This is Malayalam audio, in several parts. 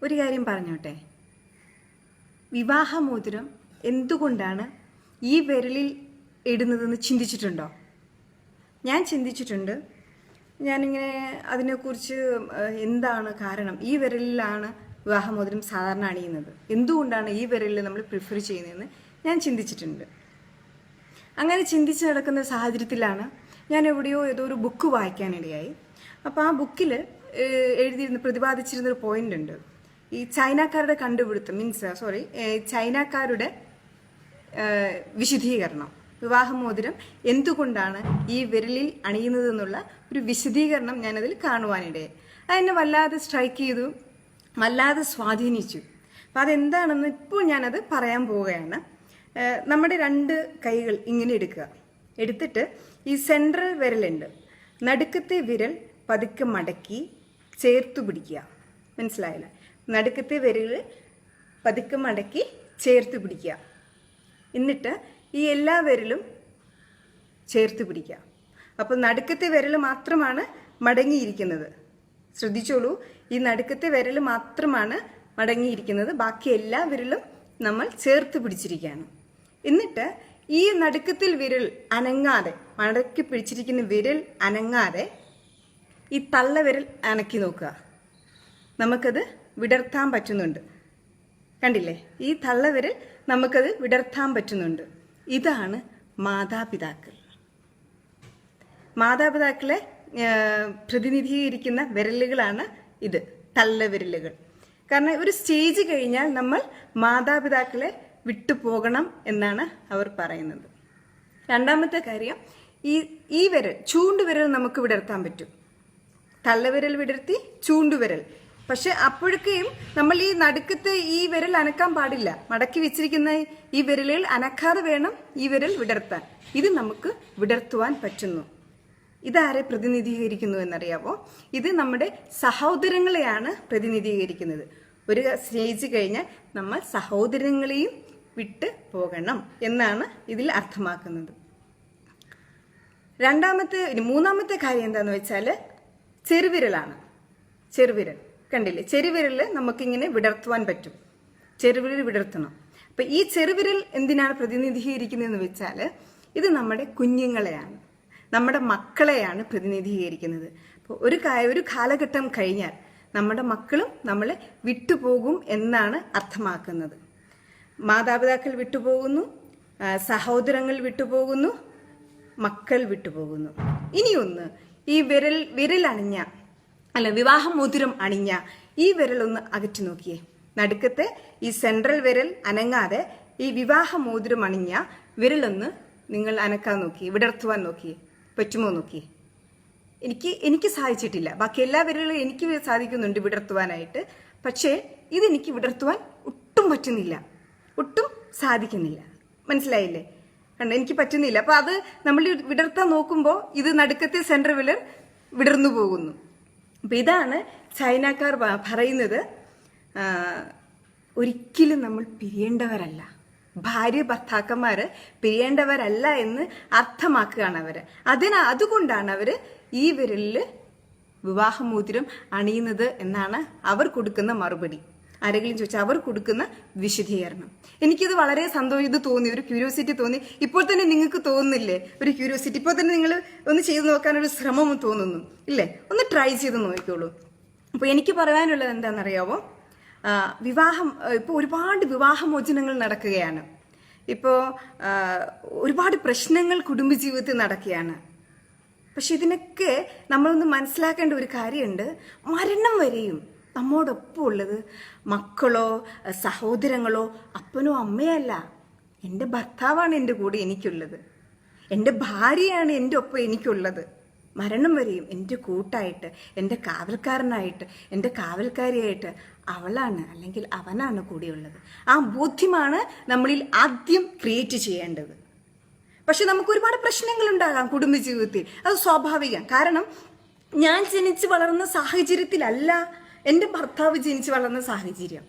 ഒരു കാര്യം പറഞ്ഞോട്ടെ, വിവാഹമോതിരം എന്തുകൊണ്ടാണ് ഈ വിരലിൽ ഇടുന്നതെന്ന് ചിന്തിച്ചിട്ടുണ്ടോ? ഞാൻ ചിന്തിച്ചിട്ടുണ്ട്. ഞാനിങ്ങനെ അതിനെക്കുറിച്ച് എന്താണ് കാരണം, ഈ വിരലിലാണ് വിവാഹമോതിരം സാധാരണ അണിയുന്നത്, എന്തുകൊണ്ടാണ് ഈ വിരലിൽ നമ്മൾ പ്രിഫർ ചെയ്യുന്നതെന്ന് ഞാൻ ചിന്തിച്ചിട്ടുണ്ട്. അങ്ങനെ ചിന്തിച്ച് നടക്കുന്ന സാഹചര്യത്തിലാണ് ഞാൻ എവിടെയോ ഏതോ ഒരു ബുക്ക് വായിക്കാനിടയായി. അപ്പോൾ ആ ബുക്കിൽ പ്രതിപാദിച്ചിരുന്നൊരു പോയിന്റ് ഉണ്ട്. ഈ ചൈനക്കാരുടെ കണ്ടുപിടുത്തം ചൈനക്കാരുടെ വിശദീകരണം, വിവാഹമോതിരം എന്തുകൊണ്ടാണ് ഈ വിരലിൽ അണിയുന്നതെന്നുള്ള ഒരു വിശദീകരണം ഞാനതിൽ കാണുവാനിടയായി. അതെന്നെ വല്ലാതെ സ്ട്രൈക്ക് ചെയ്തു, വല്ലാതെ സ്വാധീനിച്ചു. അപ്പം അതെന്താണെന്ന് ഇപ്പോൾ ഞാനത് പറയാൻ പോവുകയാണ്. നമ്മുടെ രണ്ട് കൈകൾ ഇങ്ങനെ എടുക്കുക. എടുത്തിട്ട് ഈ സെൻട്രൽ വിരലുണ്ട്, നടുക്കത്തെ വിരൽ പതുക്കെ മടക്കി ചേർത്തു പിടിക്കുക. മനസ്സിലായില്ല? നടുക്കത്തെ വിരൽ പതുക്കെ മടക്കി ചേർത്ത് പിടിക്കുക. എന്നിട്ട് ഈ എല്ലാ വിരലും ചേർത്ത് പിടിക്കുക. അപ്പോൾ നടുക്കത്തെ വിരൽ മാത്രമാണ് മടങ്ങിയിരിക്കുന്നത്. ശ്രദ്ധിച്ചോളൂ, ഈ നടുക്കത്തെ വിരൽ മാത്രമാണ് മടങ്ങിയിരിക്കുന്നത്, ബാക്കി എല്ലാ വിരലും നമ്മൾ ചേർത്ത് പിടിച്ചിരിക്കുകയാണ്. എന്നിട്ട് ഈ നടുക്കത്തിൽ വിരൽ അനങ്ങാതെ, മടക്കി പിടിച്ചിരിക്കുന്ന വിരൽ അനങ്ങാതെ ഈ തള്ളവിരൽ അനക്കി നോക്കുക. നമുക്കത് വിടർത്താൻ പറ്റുന്നുണ്ട്. കണ്ടില്ലേ? ഈ തള്ളവിരൽ നമുക്കത് വിടർത്താൻ പറ്റുന്നുണ്ട്. ഇതാണ് മാതാപിതാക്കൾ. മാതാപിതാക്കളെ പ്രതിനിധീകരിക്കുന്ന വിരലുകളാണ് ഇത്, തള്ളവിരലുകൾ. കാരണം ഒരു സ്റ്റേജ് കഴിഞ്ഞാൽ നമ്മൾ മാതാപിതാക്കളെ വിട്ടുപോകണം എന്നാണ് അവർ പറയുന്നത്. രണ്ടാമത്തെ കാര്യം, ഈ വിരൽ, ചൂണ്ടുവിരൽ നമുക്ക് വിടർത്താൻ പറ്റും. തള്ളവിരൽ വിടർത്തി ചൂണ്ടുവിരൽ. പക്ഷെ അപ്പോഴേക്കും നമ്മൾ ഈ നടുക്കത്തെ ഈ വിരൽ അനക്കാൻ പാടില്ല. മടക്കി വെച്ചിരിക്കുന്ന ഈ വിരലുകൾ അനക്കാതെ വേണം ഈ വിരൽ വിടർത്താൻ. ഇത് നമുക്ക് വിടർത്തുവാൻ പറ്റുന്നു. ഇതാരെ പ്രതിനിധീകരിക്കുന്നു എന്നറിയാമോ? ഇത് നമ്മുടെ സഹോദരങ്ങളെയാണ് പ്രതിനിധീകരിക്കുന്നത്. ഒരു സ്റ്റേജ് കഴിഞ്ഞാൽ നമ്മൾ സഹോദരങ്ങളെയും വിട്ട് പോകണം എന്നാണ് ഇതിൽ അർത്ഥമാക്കുന്നത്. മൂന്നാമത്തെ കാര്യം എന്താന്ന് വെച്ചാൽ ചെറുവിരലാണ്. ചെറുവിരൽ കണ്ടില്ലേ? ചെറുവിരല് നമുക്കിങ്ങനെ വിടർത്തുവാൻ പറ്റും. ചെറുവിരൽ വിടർത്തണം. അപ്പൊ ഈ ചെറുവിരൽ എന്തിനാണ് പ്രതിനിധീകരിക്കുന്നതെന്ന് വെച്ചാൽ ഇത് നമ്മുടെ കുഞ്ഞുങ്ങളെയാണ്, നമ്മുടെ മക്കളെയാണ് പ്രതിനിധീകരിക്കുന്നത്. അപ്പോൾ ഒരു കാലഘട്ടം കഴിഞ്ഞാൽ നമ്മുടെ മക്കളും നമ്മളെ വിട്ടുപോകും എന്നാണ് അർത്ഥമാക്കുന്നത്. മാതാപിതാക്കൾ വിട്ടുപോകുന്നു, സഹോദരങ്ങൾ വിട്ടുപോകുന്നു, മക്കൾ വിട്ടുപോകുന്നു. ഇനിയൊന്ന്, ഈ വിരൽ അണിഞ്ഞ വിവാഹമോതിരം അണിഞ്ഞ ഈ വിരലൊന്ന് അകറ്റി നോക്കിയേ. നടുക്കത്തെ ഈ സെൻട്രൽ വിരൽ അനങ്ങാതെ ഈ വിവാഹമോതിരം അണിഞ്ഞ വിരലൊന്ന് നിങ്ങൾ അനക്കാൻ നോക്കിയേ, വിടർത്തുവാൻ നോക്കിയേ. പറ്റുമോ നോക്കിയേ? എനിക്ക് സാധിച്ചിട്ടില്ല. ബാക്കി എല്ലാ വിരലുകളും എനിക്ക് സാധിക്കുന്നുണ്ട് വിടർത്തുവാനായിട്ട്. പക്ഷേ ഇതെനിക്ക് വിടർത്തുവാൻ ഒട്ടും പറ്റുന്നില്ല, ഒട്ടും സാധിക്കുന്നില്ല. മനസ്സിലായില്ലേ? കണ്ടോ, എനിക്ക് പറ്റുന്നില്ല. അപ്പൊ അത് നമ്മൾ വിടർത്താൻ നോക്കുമ്പോൾ ഇത് നടുക്കത്തെ സെൻട്രൽ വിരൽ വിടർന്നു പോകുന്നു. അപ്പൊ ഇതാണ് ചൈനക്കാർ പറയുന്നത്, ഒരിക്കലും നമ്മൾ പിരിയേണ്ടവരല്ല, ഭാര്യ ഭർത്താക്കന്മാര് പിരിയേണ്ടവരല്ല എന്ന് അർത്ഥമാക്കുകയാണ് അവര്. അതുകൊണ്ടാണ് അവര് ഈ വിരലില് വിവാഹമോതിരം അണിയുന്നത് എന്നാണ് അവർ കൊടുക്കുന്ന മറുപടി. ആരെങ്കിലും ചോദിച്ചാൽ അവർ കൊടുക്കുന്ന വിശദീകരണം. എനിക്കിത് വളരെ ഇത് തോന്നി, ഒരു ക്യൂരിയോസിറ്റി തോന്നി. ഇപ്പോൾ തന്നെ നിങ്ങൾക്ക് തോന്നുന്നില്ലേ ഒരു ക്യൂരിയോസിറ്റി? ഇപ്പോൾ തന്നെ നിങ്ങൾ ഒന്ന് ചെയ്തു നോക്കാനൊരു ശ്രമം തോന്നുന്നു ഇല്ലേ? ഒന്ന് ട്രൈ ചെയ്ത് നോക്കിക്കോളൂ. അപ്പോൾ എനിക്ക് പറയാനുള്ളത് എന്താണെന്നറിയാമോ? ഇപ്പോൾ ഒരുപാട് വിവാഹമോചനങ്ങൾ നടക്കുകയാണ്. ഇപ്പോൾ ഒരുപാട് പ്രശ്നങ്ങൾ കുടുംബജീവിതത്തിൽ നടക്കുകയാണ്. പക്ഷെ ഇതിനൊക്കെ നമ്മളൊന്ന് മനസ്സിലാക്കേണ്ട ഒരു കാര്യമുണ്ട്. മരണം വരെയും നമ്മോടൊപ്പം ഉള്ളത് മക്കളോ സഹോദരങ്ങളോ അപ്പനോ അമ്മയല്ല, എൻ്റെ ഭർത്താവാണ് എൻ്റെ കൂടെ എനിക്കുള്ളത്, എൻ്റെ ഭാര്യയാണ് എൻ്റെ ഒപ്പം എനിക്കുള്ളത്. മരണം വരെയും എൻ്റെ കൂട്ടായിട്ട്, എൻ്റെ കാവൽക്കാരനായിട്ട്, എൻ്റെ കാവൽക്കാരിയായിട്ട് അവളാണ് അല്ലെങ്കിൽ അവനാണ് കൂടെയുള്ളത്. ആ ബോധ്യമാണ് നമ്മളിൽ ആദ്യം ക്രിയേറ്റ് ചെയ്യേണ്ടത്. പക്ഷെ നമുക്ക് ഒരുപാട് പ്രശ്നങ്ങൾ ഉണ്ടാകാം കുടുംബജീവിതത്തിൽ, അത് സ്വാഭാവികം. കാരണം ഞാൻ ജനിച്ചു വളർന്ന സാഹചര്യത്തിലല്ല എൻ്റെ ഭർത്താവ് ജനിച്ചു വളർന്ന സാഹചര്യം.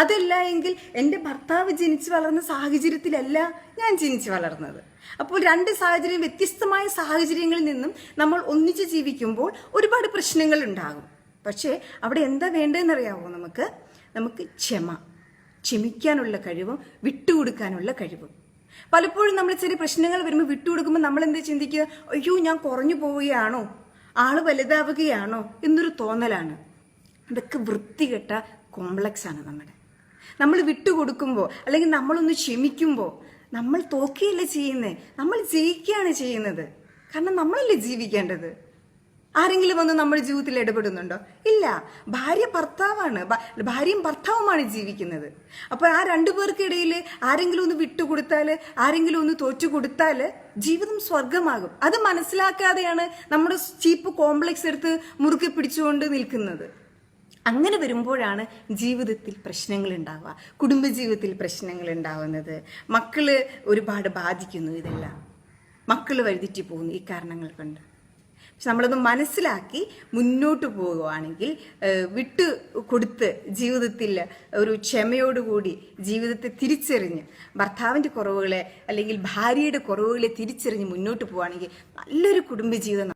അതല്ല എങ്കിൽ എൻ്റെ ഭർത്താവ് ജനിച്ചു വളർന്ന സാഹചര്യത്തിലല്ല ഞാൻ ജനിച്ചു വളർന്നത്. അപ്പോൾ രണ്ട് സാഹചര്യം, വ്യത്യസ്തമായ സാഹചര്യങ്ങളിൽ നിന്നും നമ്മൾ ഒന്നിച്ച് ജീവിക്കുമ്പോൾ ഒരുപാട് പ്രശ്നങ്ങൾ ഉണ്ടാകും. പക്ഷേ അവിടെ എന്താ വേണ്ടതെന്നറിയാമോ? നമുക്ക് നമുക്ക് ക്ഷമിക്കാനുള്ള കഴിവും വിട്ടുകൊടുക്കാനുള്ള കഴിവും. പലപ്പോഴും നമ്മൾ ചെറിയ പ്രശ്നങ്ങൾ വരുമ്പോൾ വിട്ടുകൊടുക്കുമ്പോൾ നമ്മൾ എന്താ ചിന്തിക്കുക, അയ്യോ ഞാൻ കുറഞ്ഞു പോവുകയാണോ, ആള് വലുതാവുകയാണോ എന്നൊരു തോന്നലാണ്. അതൊക്കെ വൃത്തികെട്ട കോംപ്ലക്സ് ആണ് നമ്മൾ വിട്ടുകൊടുക്കുമ്പോൾ അല്ലെങ്കിൽ നമ്മളൊന്ന് ക്ഷമിക്കുമ്പോൾ നമ്മൾ തോക്കുകയല്ല ചെയ്യുന്നത്, നമ്മൾ ജയിക്കുകയാണ് ചെയ്യുന്നത്. കാരണം നമ്മളല്ലേ ജീവിക്കേണ്ടത്. ആരെങ്കിലും വന്ന് നമ്മുടെ ജീവിതത്തിൽ ഇടപെടുന്നുണ്ടോ? ഇല്ല. ഭാര്യ ഭർത്താവാണ്, ഭാര്യയും ഭർത്താവുമാണ് ജീവിക്കുന്നത്. അപ്പോൾ ആ രണ്ടുപേർക്കിടയിൽ ആരെങ്കിലും ഒന്ന് വിട്ടുകൊടുത്താൽ, ആരെങ്കിലും ഒന്ന് തോറ്റുകൊടുത്താൽ ജീവിതം സ്വർഗമാകും. അത് മനസ്സിലാക്കാതെയാണ് നമ്മുടെ ചീപ്പ് കോംപ്ലക്സ് എടുത്ത് മുറുകെ പിടിച്ചുകൊണ്ട് നിൽക്കുന്നത്. അങ്ങനെ വരുമ്പോഴാണ് ജീവിതത്തിൽ പ്രശ്നങ്ങൾ ഉണ്ടാവുക, കുടുംബജീവിതത്തിൽ പ്രശ്നങ്ങൾ ഉണ്ടാവുന്നത്. മക്കള് ഒരുപാട് ബാധിക്കുന്നു. ഇതെല്ലാം മക്കള് വഴിതെറ്റി പോകുന്നു ഈ കാരണങ്ങൾ കൊണ്ട്. പക്ഷെ നമ്മളത് മനസ്സിലാക്കി മുന്നോട്ട് പോവുകയാണെങ്കിൽ, വിട്ടു കൊടുത്ത് ജീവിതത്തിൽ ഒരു ക്ഷമയോടുകൂടി ജീവിതത്തെ തിരിച്ചറിഞ്ഞ് ഭർത്താവിൻ്റെ കുറവുകളെ അല്ലെങ്കിൽ ഭാര്യയുടെ കുറവുകളെ തിരിച്ചറിഞ്ഞ് മുന്നോട്ട് പോവുകയാണെങ്കിൽ നല്ലൊരു കുടുംബജീവിതം